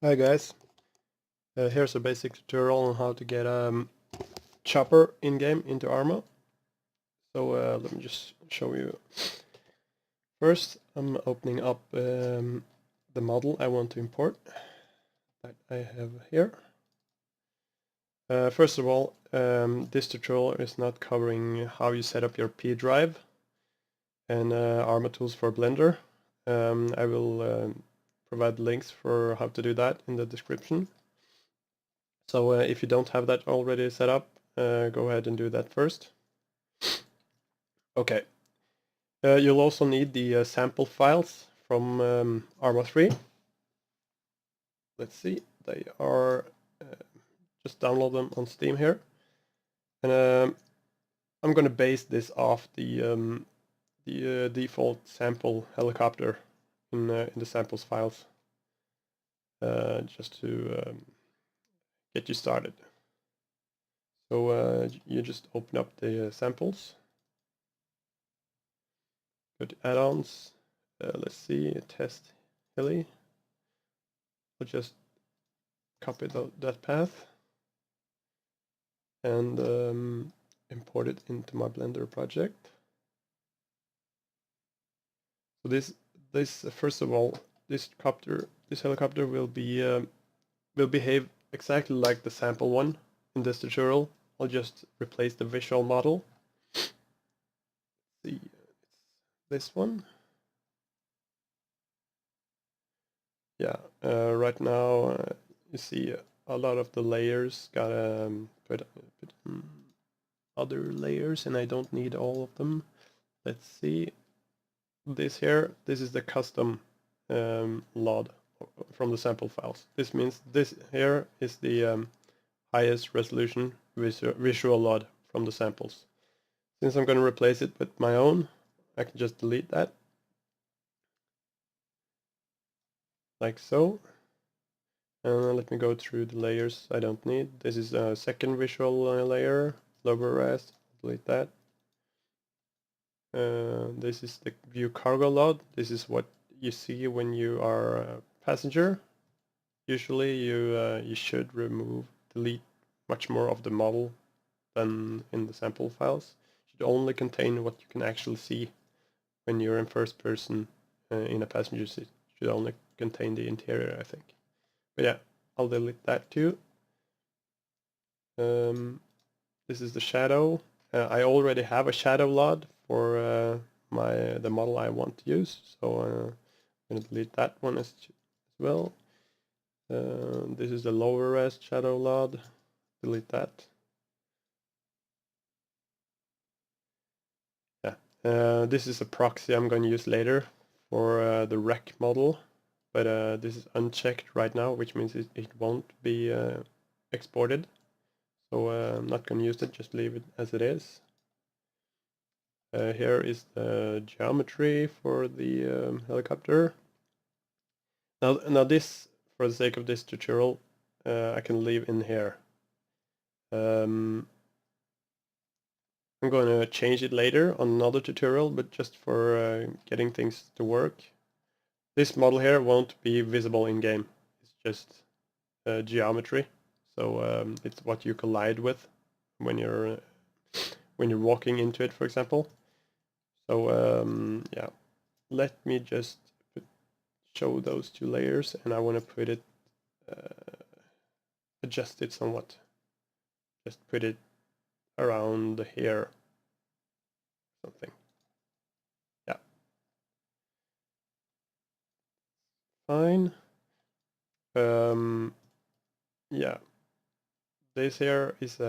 Hi guys, here's a basic tutorial on how to get chopper in-game into Arma. So let me just show you. First I'm opening up the model I want to import that I have here. First of all, this tutorial is not covering how you set up your P drive and Arma tools for Blender. I will provide links for how to do that in the description. So if you don't have that already set up, go ahead and do that first. Okay. You'll also need the sample files from Arma 3. Let's see, they are, just download them on Steam here. And I'm going to base this off the default sample helicopter in the samples files, just to get you started. So you just open up the samples, go to add-ons, let's see, test heli. I'll just copy that path and import it into my Blender project. So this first of all, this helicopter will behave exactly like the sample one in this tutorial. I'll just replace the visual model. See, this one. Yeah, right now you see a lot of the layers got put other layers, and I don't need all of them. Let's see. This here, this is the custom LOD from the sample files. This means this here is the highest resolution visual LOD from the samples. Since I'm going to replace it with my own, I can just delete that. Like so. And let me go through the layers I don't need. This is a second visual layer, lower res, delete that. This is the view cargo load. This is what you see when you are a passenger. Usually you should delete much more of the model than in the sample files. It should only contain what you can actually see when you're in first person in a passenger seat. It should only contain the interior, I think. But yeah, I'll delete that too. This is the shadow. I already have a shadow LOD for the model I want to use, so I'm going to delete that one as well. This is the lower res shadow LOD. Delete that. Yeah, this is a proxy I'm going to use later for the rec model, but this is unchecked right now, which means it won't be exported. So I'm not going to use it, just leave it as it is. Here is the geometry for the helicopter. Now this, for the sake of this tutorial, I can leave in here. I'm going to change it later on another tutorial, but just for getting things to work. This model here won't be visible in game. It's just geometry. So it's what you collide with when you're walking into it, for example. So yeah, let me just show those two layers, and I want to put it, adjust it somewhat. Just put it around here, something. Yeah, fine. Yeah, this here is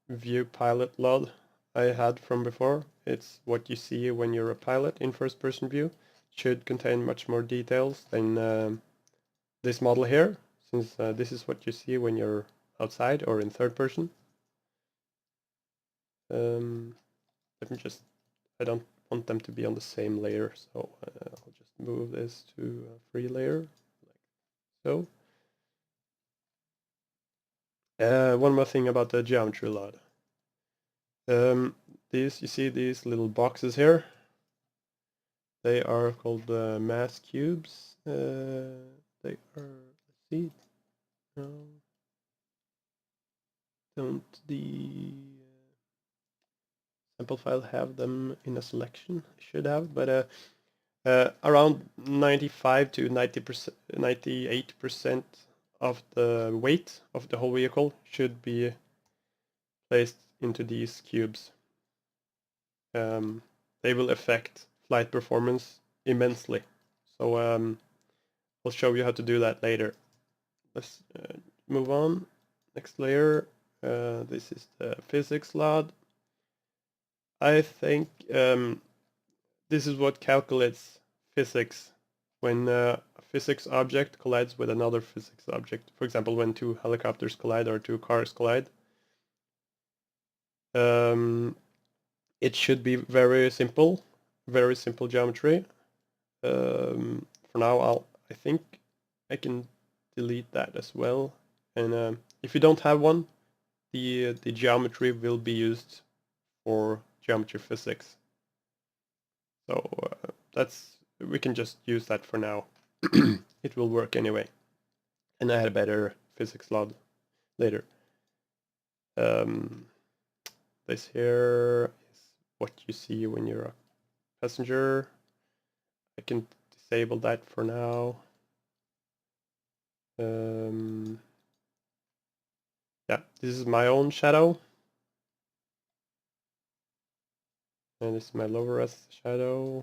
view pilot LOD I had from before. It's what you see when you're a pilot in first person view. Should contain much more details than this model here, since this is what you see when you're outside or in third person. Let me just, I don't want them to be on the same layer, so I'll just move this to a free layer, like so. One more thing about the geometry LOD. These, you see these little boxes here? They are called mass cubes. They are, let's sample file have them in a selection. I should have, but around 95 to 90%, 98% of the weight of the whole vehicle should be placed into these cubes. They will affect flight performance immensely. So I'll show you how to do that later. Let's move on. Next layer. This is the physics LOD. I think this is what calculates physics when a physics object collides with another physics object. For example, when two helicopters collide or two cars collide. It should be very simple geometry. For now, I think I can delete that as well. And if you don't have one, the geometry will be used for geometry physics. So we can just use that for now. It will work anyway. And I had a better physics LOD later. This here is what you see when you're a passenger. I can disable that for now. Yeah, this is my own shadow. And this is my lower res shadow.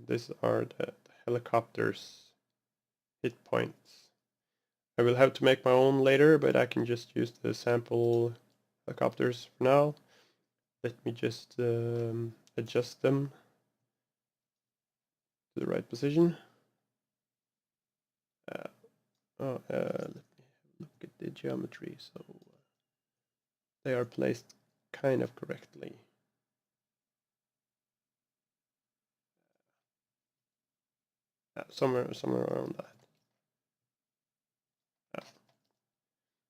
These are the helicopters' hit points. I will have to make my own later, but I can just use the sample helicopters for now. Let me just adjust them to the right position. Let me look at the geometry. So they are placed kind of correctly. Somewhere around that.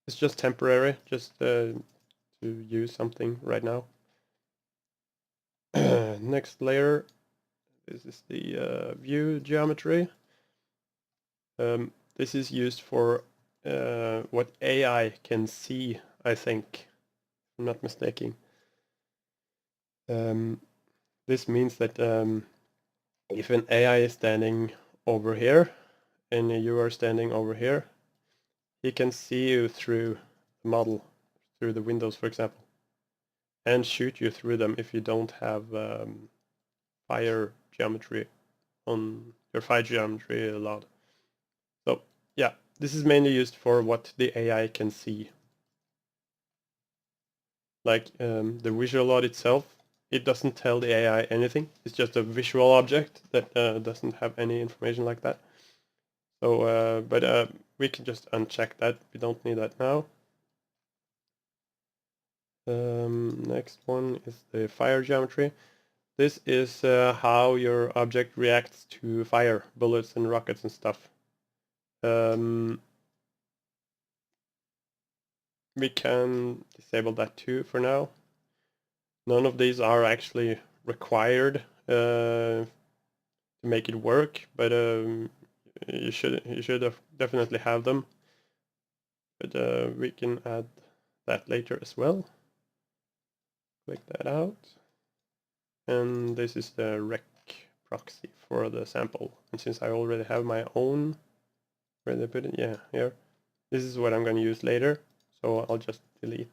It's just temporary, just to use something right now. Next layer. This is the view geometry. This is used for what AI can see, I think, if I'm not mistaken. This means that if an AI is standing over here and you are standing over here, he can see you through the model, through the windows, for example, and shoot you through them if you don't have fire geometry on your fire geometry a lot. So yeah, this is mainly used for what the AI can see. Like the visual lot itself, it doesn't tell the AI anything. It's just a visual object that doesn't have any information like that. So, but we can just uncheck that. We don't need that now. Next one is the fire geometry. This is how your object reacts to fire, bullets and rockets and stuff. We can disable that too for now. None of these are actually required to make it work, but you should definitely have them. But we can add that later as well. Click that out. And this is the rec proxy for the sample. And since I already have my own, where did I put it? Yeah, here. This is what I'm going to use later. So I'll just delete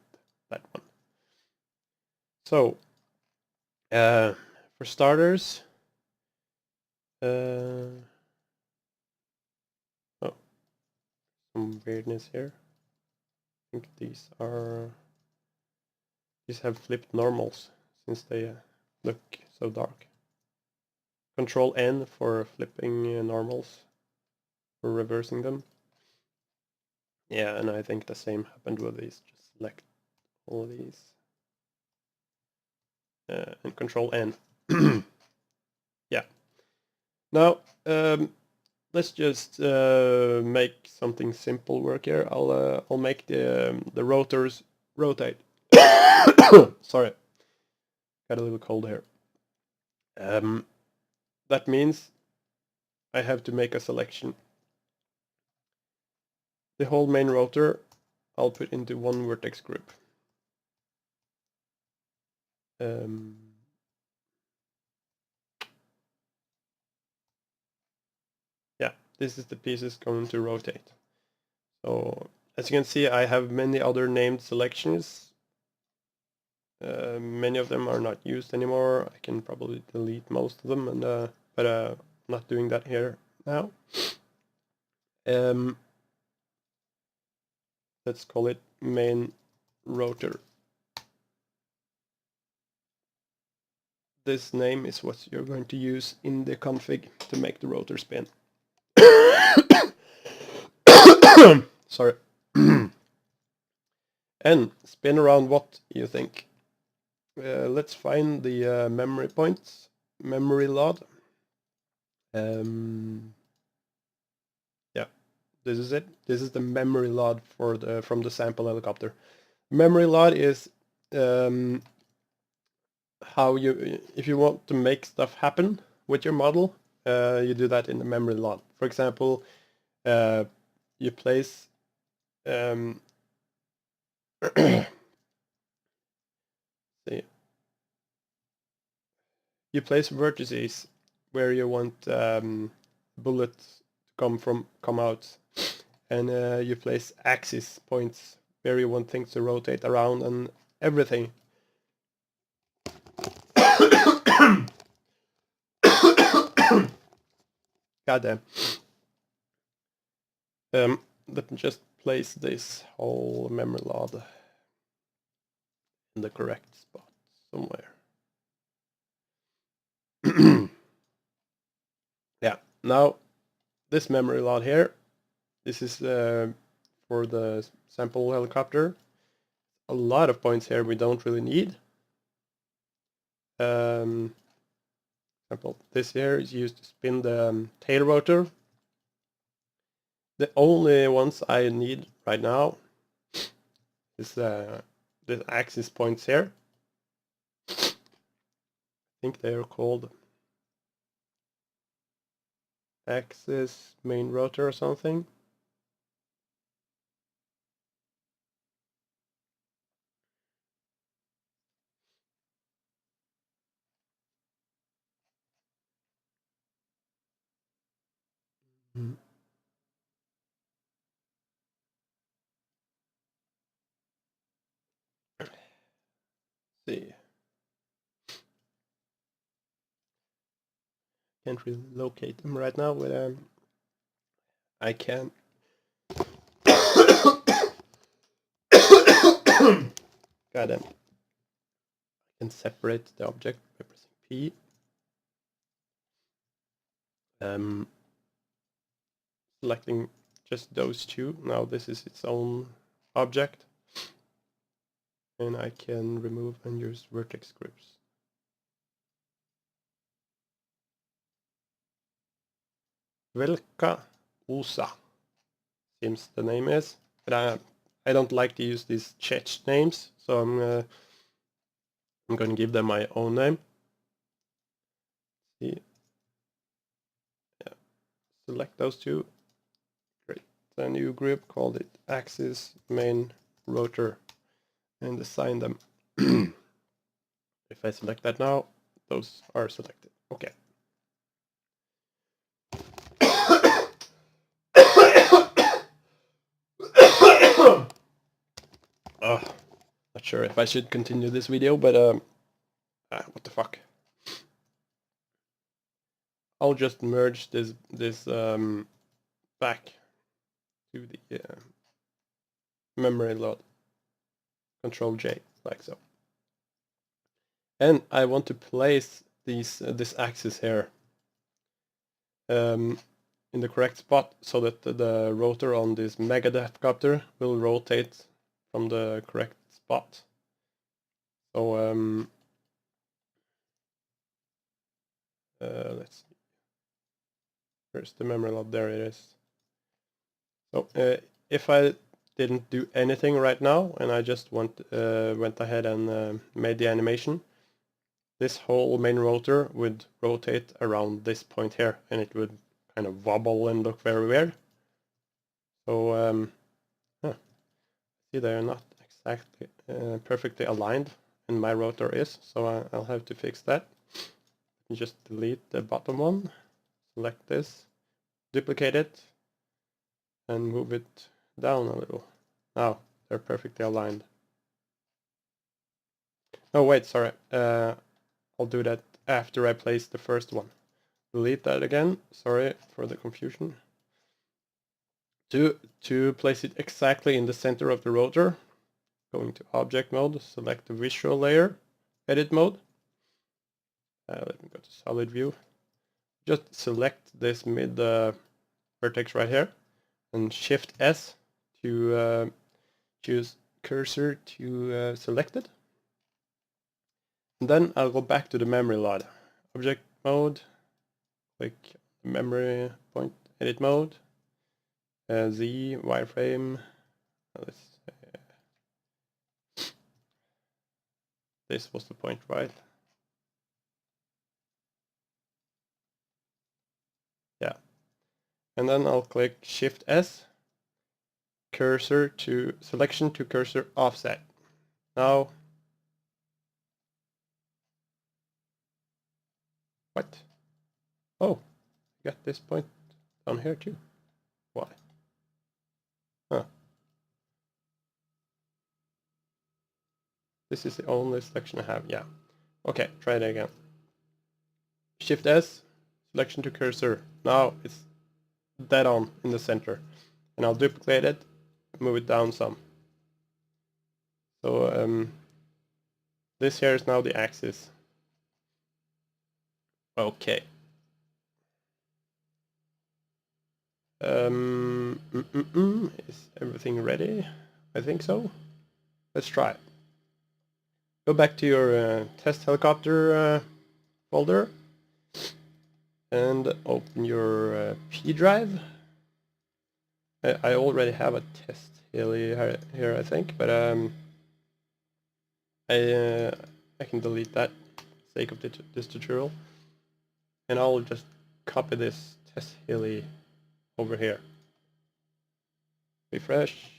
that one. So, for starters, oh, some weirdness here. I think these have flipped normals since they look so dark. Control N for flipping normals, for reversing them. Yeah, and I think the same happened with these. Just select all of these. And Control N. Yeah. Now, let's just make something simple work here. I'll make the rotors rotate. Sorry, got a little cold here. That means I have to make a selection. The whole main rotor I'll put into one vertex group. yeah, this is the pieces going to rotate. So as you can see, I have many other named selections. Many of them are not used anymore. I can probably delete most of them, and but I'm not doing that here now. Let's call it main rotor. This name is what you're going to use in the config to make the rotor spin. Sorry. And spin around what, you think? Let's find the memory points, memory lot. Yeah, this is it. This is the memory lot for from the sample helicopter. Memory lot is how you, if you want to make stuff happen with your model, you do that in the memory lot. For example, you place see, you place vertices where you want bullets to come out, and you place axis points where you want things to rotate around and everything. Goddamn. Let me just place this whole memory lot in the correct spot somewhere. Yeah, now this memory lot here, this is for the sample helicopter. A lot of points here we don't really need. Example, this here is used to spin the tail rotor. The only ones I need right now is the axis points here. I think they are called axis main rotor or something. See, can't really locate them right now, but I can. Got them. I can separate the object by pressing P. Selecting just those two. Now this is its own object, and I can remove and use vertex groups. Velka Usa seems the name is, but I don't like to use these Czech names, so I'm going to give them my own name. See, yeah. Select those two. Great. A new group, called it axis main rotor, and assign them. If I select that now, those are selected. Okay. Not sure if I should continue this video, but what the fuck. I'll just merge this back to the memory lot. Control J, like so. And I want to place these this axis here in the correct spot, so that the rotor on this mega Deff Kopta will rotate from the correct spot. So let's see. Where's the memory lot? There it is. So if I didn't do anything right now, and I just went ahead and made the animation, this whole main rotor would rotate around this point here, and it would kind of wobble and look very weird. So see, they are not exactly perfectly aligned. and my rotor is, so I'll have to fix that. Just delete the bottom one, select this, duplicate it, and move it down a little. Now they're perfectly aligned. Oh wait, sorry. I'll do that after I place the first one. Delete that again. Sorry for the confusion. To place it exactly in the center of the rotor, going to object mode, select the visual layer, edit mode. Let me go to solid view. Just select this mid vertex right here, and Shift S to choose cursor to selected. And then I'll go back to the memory lot. Object mode, click memory point, edit mode, Z wireframe. Let's this was the point, right? Yeah. And then I'll click Shift S, cursor to selection to cursor offset. Now, what? Oh, I got this point down here too. Why? Huh. This is the only selection I have. Yeah. Okay, try it again. Shift S, selection to cursor. Now it's dead on in the center. And I'll duplicate it, move it down some. So this here is now the axis. Okay. Is everything ready? I think so. Let's try it. Go back to your test helicopter folder and open your P drive. I already have a test heli here, I think, but I can delete that for the sake of this tutorial, and I'll just copy this test heli over here. Refresh.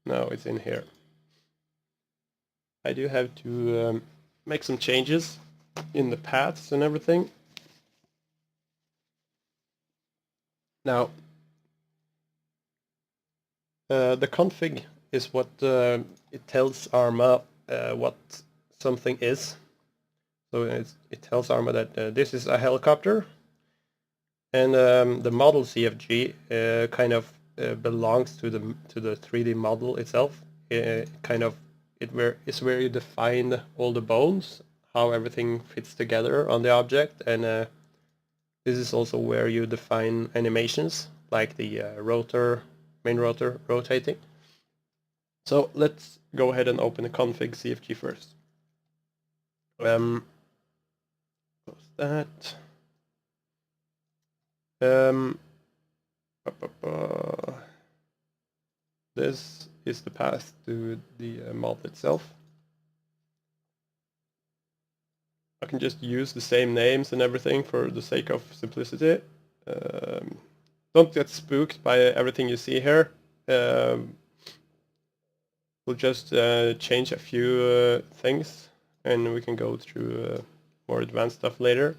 Now it's in here. I do have to make some changes in the paths and everything. Now, the config is what it tells Arma what something is. So it tells Arma that this is a helicopter, and the model CFG kind of belongs to the 3D model itself. It's where you define all the bones, how everything fits together on the object, and this is also where you define animations, like the rotor, main rotor rotating. So let's go ahead and open the config CFG first. Close that. This is the path to the model itself. I can just use the same names and everything for the sake of simplicity. Don't get spooked by everything you see here. We'll just change a few things, and we can go through more advanced stuff later.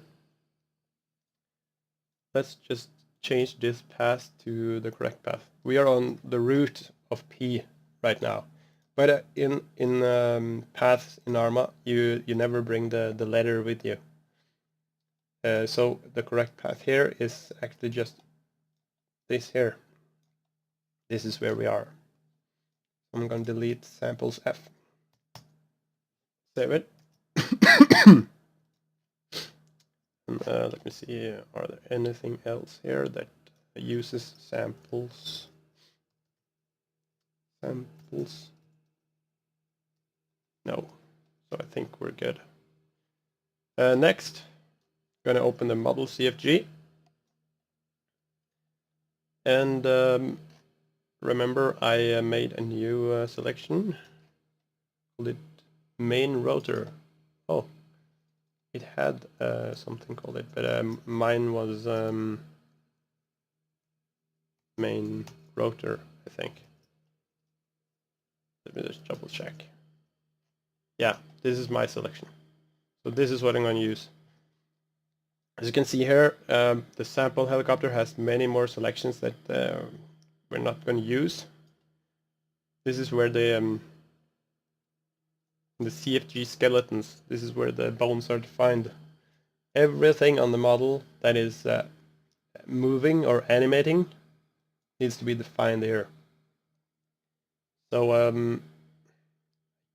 Let's just change this path to the correct path. We are on the root of P right now, but in paths in Arma, you never bring the letter with you. So the correct path here is actually just this here. This is where we are. I'm going to delete samples F. Save it. And, let me see, are there anything else here that uses samples? No, so I think we're good. Next, I'm going to open the model CFG. And remember, I made a new selection. Called it main rotor. Oh, it had something called it, but mine was main rotor, I think. Let me just double check. yeah, this is my selection. So this is what I'm going to use. As you can see here, the sample helicopter has many more selections that we're not going to use. This is where the CFG skeletons, this is where the bones are defined. Everything on the model that is moving or animating needs to be defined here. So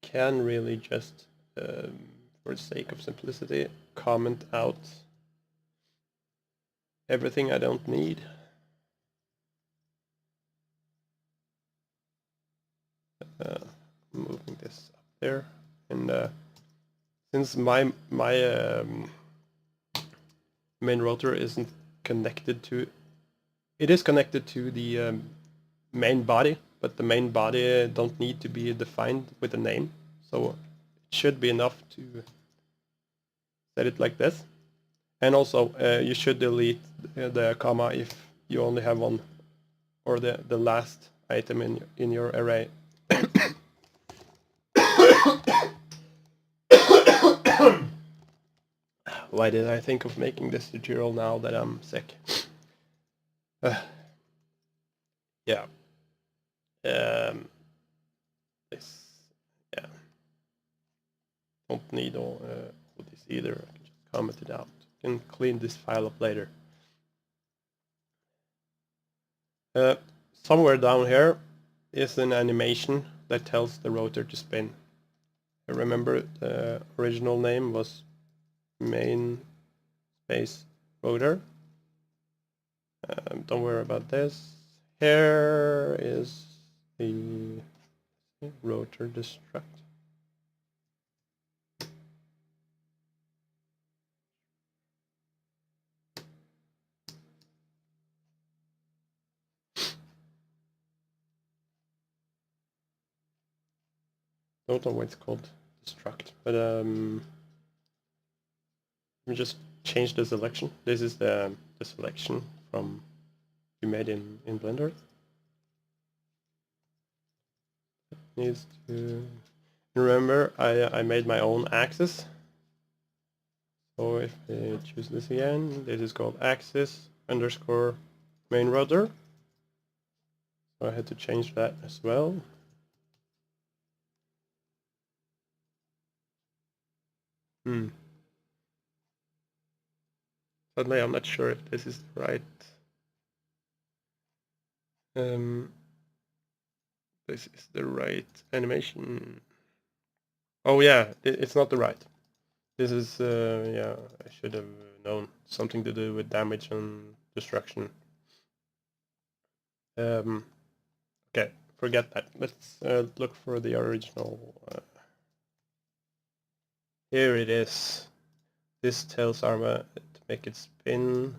can really just, for the sake of simplicity, comment out everything I don't need. Moving this up there, and since my main rotor isn't connected to, it is connected to the main body, but the main body don't need to be defined with a name, so it should be enough to set it like this. And also you should delete the comma if you only have one, or the last item in your array. Why did I think of making this tutorial now that I'm sick? Yeah. This, yeah. Don't need all this either. I can just comment it out. I can clean this file up later. Somewhere down here is an animation that tells the rotor to spin. I remember the original name was main space rotor. Don't worry about this. Here is the rotor destruct. Don't know why it's called destruct, but let me just change the selection. This is the selection from you made in Blender. It needs to remember I made my own axis. So if I choose this again, this is called axis underscore main rotor. So I had to change that as well. Suddenly I'm not sure if this is right. This is the right animation. Oh yeah, it's not the right. This is, yeah, I should have known. Something to do with damage and destruction. Okay, forget that. Let's look for the original. Here it is. This tells Arma to make it spin.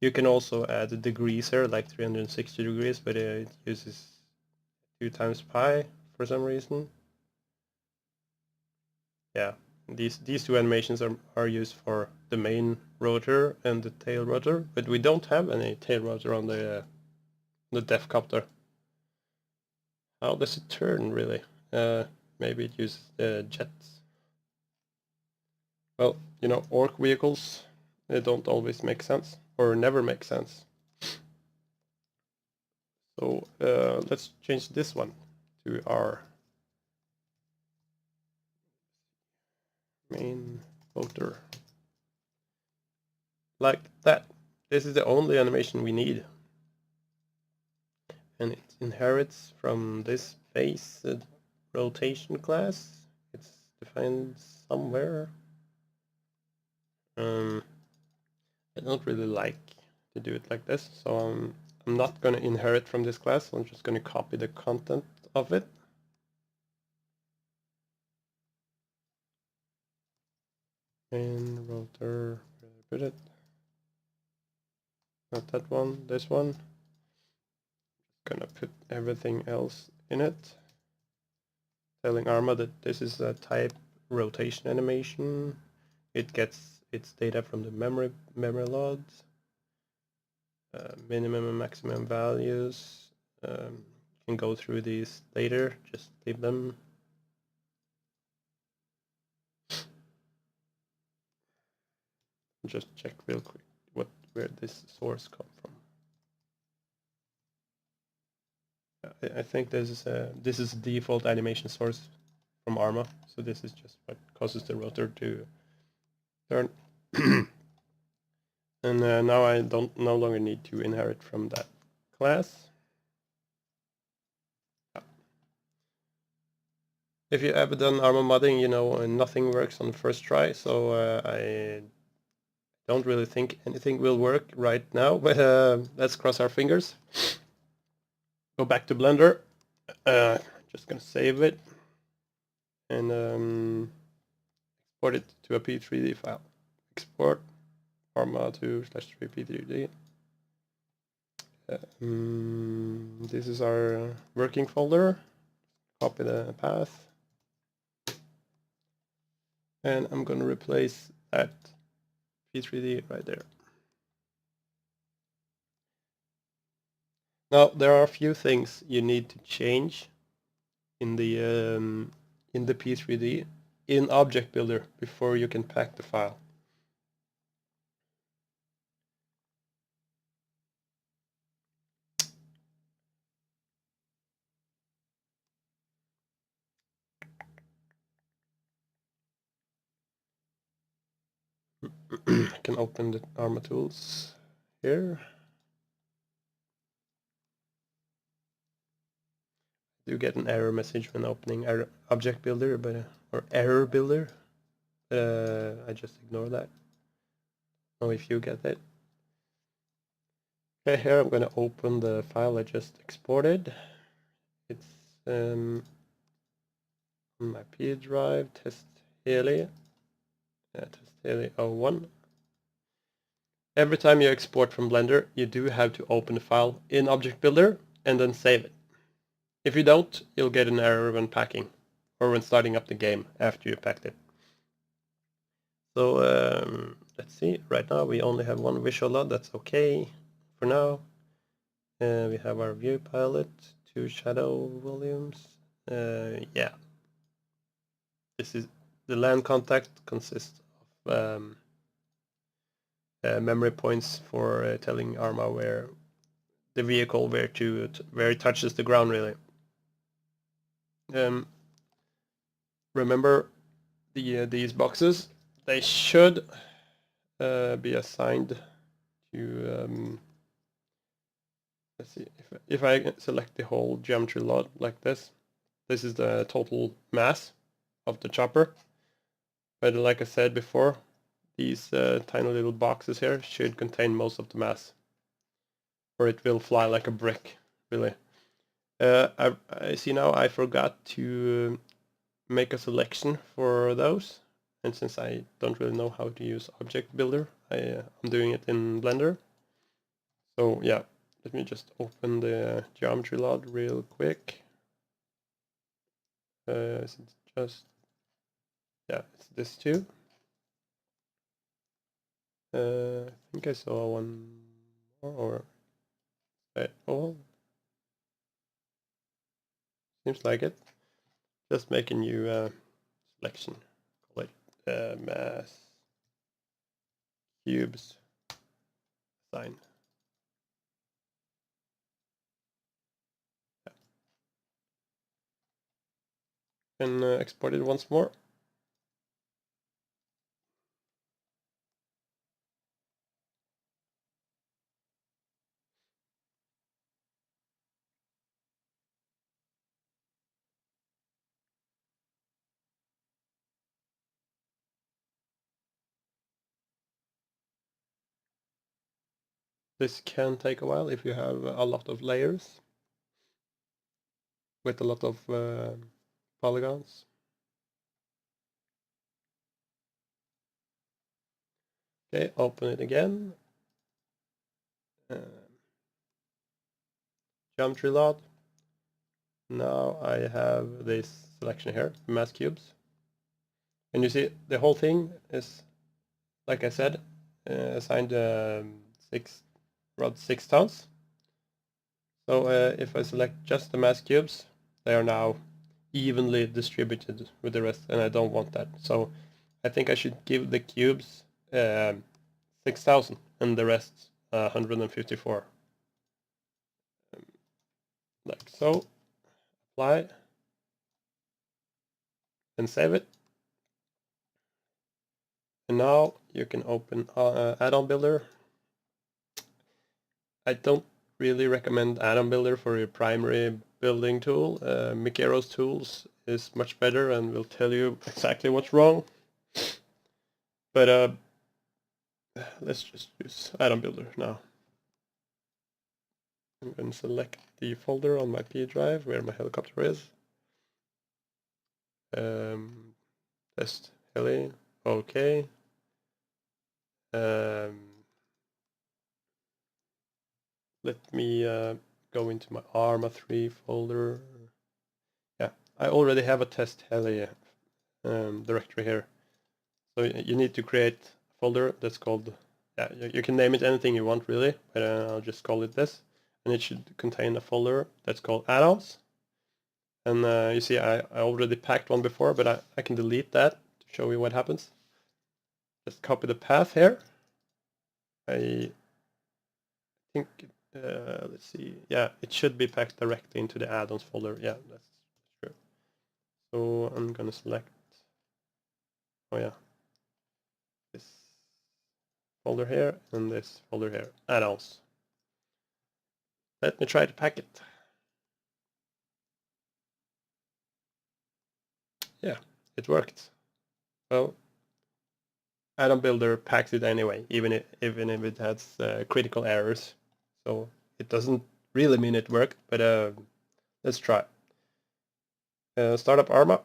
You can also add degrees here, like 360 degrees, but it uses 2 times pi for some reason. Yeah, these two animations are used for the main rotor and the tail rotor, but we don't have any tail rotor on the Deff Kopta. How does it turn, really? Maybe it uses the jets. Well, you know, orc vehicles, they don't always make sense, or never make sense. So let's change this one to our main rotor. Like that. This is the only animation we need. And it inherits from this base rotation class. It's defined somewhere. I don't really like to do it like this, so I'm not going to inherit from this class. I'm just going to copy the content of it. And rotor, where did I put it? Not that one, this one. Gonna put everything else in it. Telling Arma that this is a type rotation animation. It gets its data from the memory logs. Minimum and maximum values. You can go through these later, just leave them. Just check real quick where this source come from. I think this is a default animation source from Arma, so this is just what causes the rotor to turn. And now I no longer need to inherit from that class. If you ever done Arma modding, you know nothing works on the first try, so I don't really think anything will work right now, but let's cross our fingers. Go back to Blender. Just gonna save it and export it to a P3D file. Export Arma to /3 P3D. This is our working folder. Copy the path. And I'm gonna replace that P3D right there. Now there are a few things you need to change in the P3D in Object Builder before you can pack the file. I can open the Arma tools here. You get an error message when opening Object Builder, but or Error Builder. I just ignore that. Oh, if you get it. Okay, here I'm going to open the file I just exported. It's on my P drive, test Heli 01. Every time you export from Blender, you do have to open the file in Object Builder and then save it. If you don't, you'll get an error when packing or when starting up the game after you packed it. So let's see, right now we only have one visual load, that's okay for now. We have our view pilot, 2 shadow volumes. Yeah, this is the land contact consists of memory points for telling Arma where the vehicle where it touches the ground really. Remember these boxes, they should be assigned to let's see, if I select the whole geometry lot like this is the total mass of the chopper. But like I said before, these tiny little boxes here should contain most of the mass, or it will fly like a brick, really. I see now I forgot to make a selection for those, and since I don't really know how to use Object Builder, I'm doing it in Blender. So yeah, let me just open the geometry lot real quick. Is it just, yeah, it's this too. I think I saw one more, or oh, seems like it. Just make a new selection. Call it mass cubes sign. And export it once more. This can take a while if you have a lot of layers with a lot of polygons. Okay, open it again. Geometry lot. Now I have this selection here, mass cubes. And you see the whole thing is, like I said, assigned 6 tons. So if I select just the mass cubes, they are now evenly distributed with the rest, and I don't want that. So I think I should give the cubes 6,000 and the rest 154. Like so. Apply and save it. And now you can open add-on builder. I don't really recommend add-on builder for your primary building tool. Mikero's tools is much better and will tell you exactly what's wrong. But let's just use add-on builder now. I'm going to select the folder on my P drive where my helicopter is. Test heli, okay. Let me go into my Arma 3 folder. Yeah, I already have a test heli directory here. So you need to create a folder that's called, yeah, you can name it anything you want really, but I'll just call it this. And it should contain a folder that's called add-ons. And you see I already packed one before, but I can delete that to show you what happens. Just copy the path here. I think, let's see, yeah, it should be packed directly into the add-ons folder. Yeah, that's true. So I'm gonna select, oh yeah, this folder here and this folder here, add-ons. Let me try to pack it. Yeah, it worked. Well, add-on builder packs it anyway, even if it has critical errors. So it doesn't really mean it worked, but let's try. Start up Arma.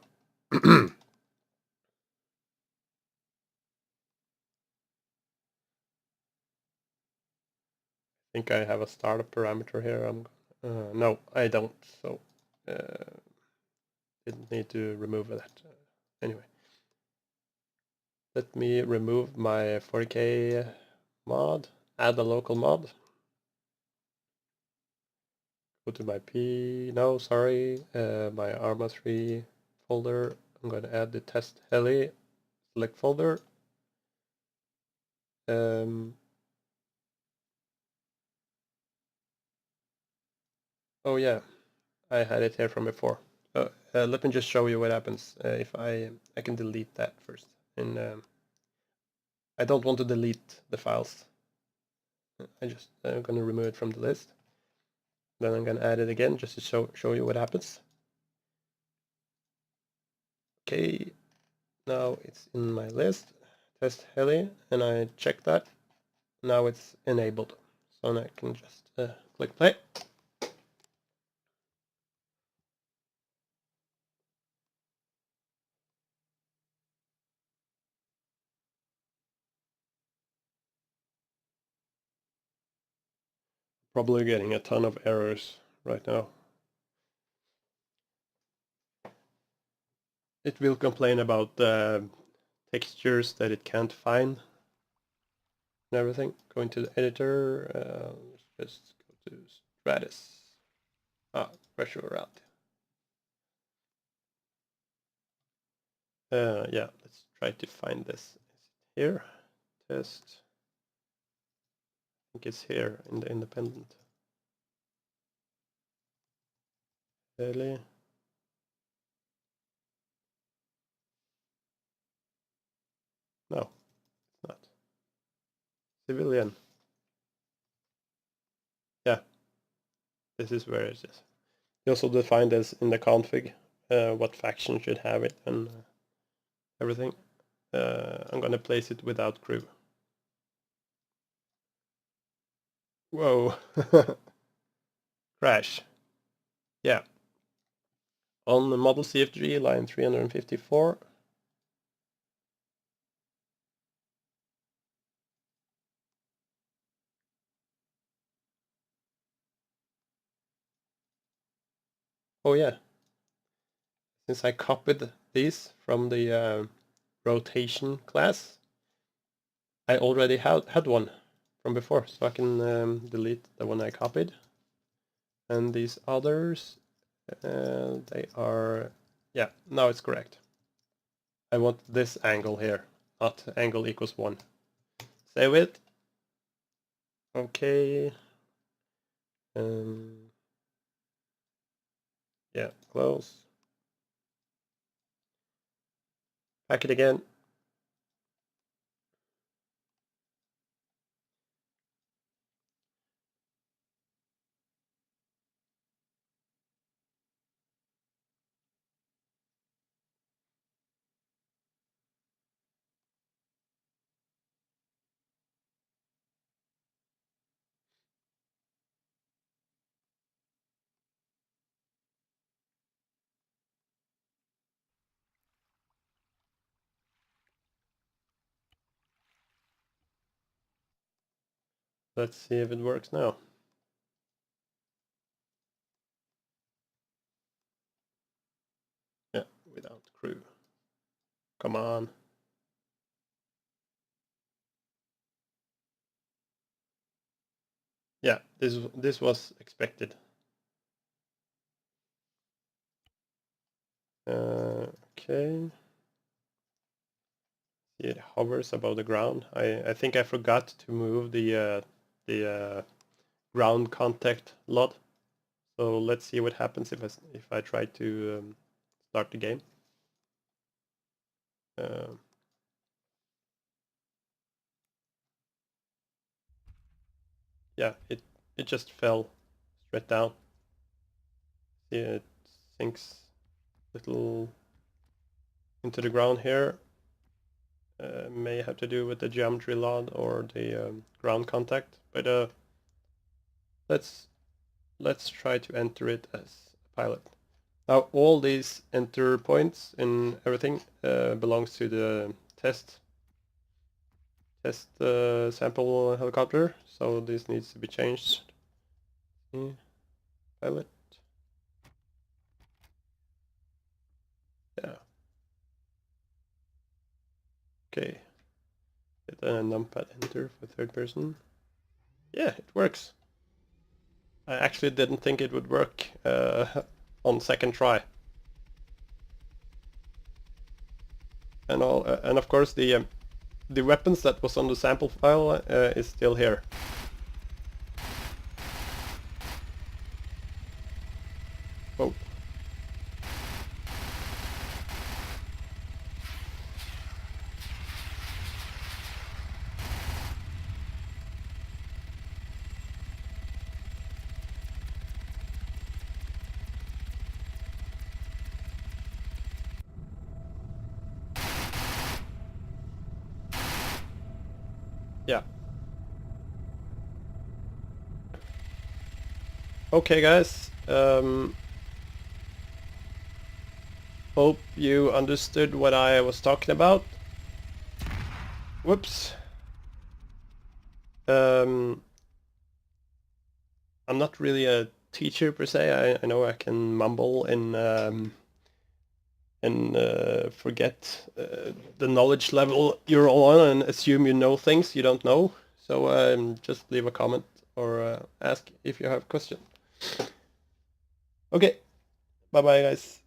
I think I have a startup parameter here. No, I don't. So didn't need to remove that. Anyway, let me remove my 40k mod. Add a local mod. Go to my my Arma 3 folder. I'm going to add the test heli. Select folder. Oh yeah, I had it here from before. Let me just show you what happens if I can delete that first. And I don't want to delete the files. I'm going to remove it from the list. Then I'm going to add it again just to show you what happens. Okay, now it's in my list. Test heli, and I check that. Now it's enabled. So I can just click play. Probably getting a ton of errors right now. It will complain about textures that it can't find and everything. Going to the editor, let's just go to Stratus. Pressure route. Yeah, let's try to find this. Here, test. I think it's here in the independent. Really? No, it's not. Civilian. Yeah, this is where it is. You also define this in the config, what faction should have it and everything. I'm gonna place it without crew. Whoa. Crash. Yeah. On the model CFG line 354. Oh yeah. Since I copied these from the rotation class, I already had one from before, so I can delete the one I copied. And these others, they are, yeah, now it's correct. I want this angle here, not angle equals 1. Save it, Okay. Yeah, close. Pack it again. Let's see if it works now. Yeah, without crew. Come on. Yeah, this was expected. Okay. It hovers above the ground. I think I forgot to move the ground contact lot. So let's see what happens if I try to start the game. Yeah, it just fell straight down. See, it sinks little into the ground here. May have to do with the geometry lot or the ground contact, but let's try to enter it as a pilot. Now all these enter points and everything belongs to the test sample helicopter, so this needs to be changed. Pilot. Yeah. Okay. Hit a numpad enter for third person. Yeah, it works. I actually didn't think it would work on second try. And and of course the weapons that was on the sample file is still here. Oh. Yeah. Okay, guys. Hope you understood what I was talking about. Whoops. I'm not really a teacher per se. I know I can mumble and forget the knowledge level you're on and assume you know things you don't know. So just leave a comment or ask if you have a question. Okay, bye bye guys.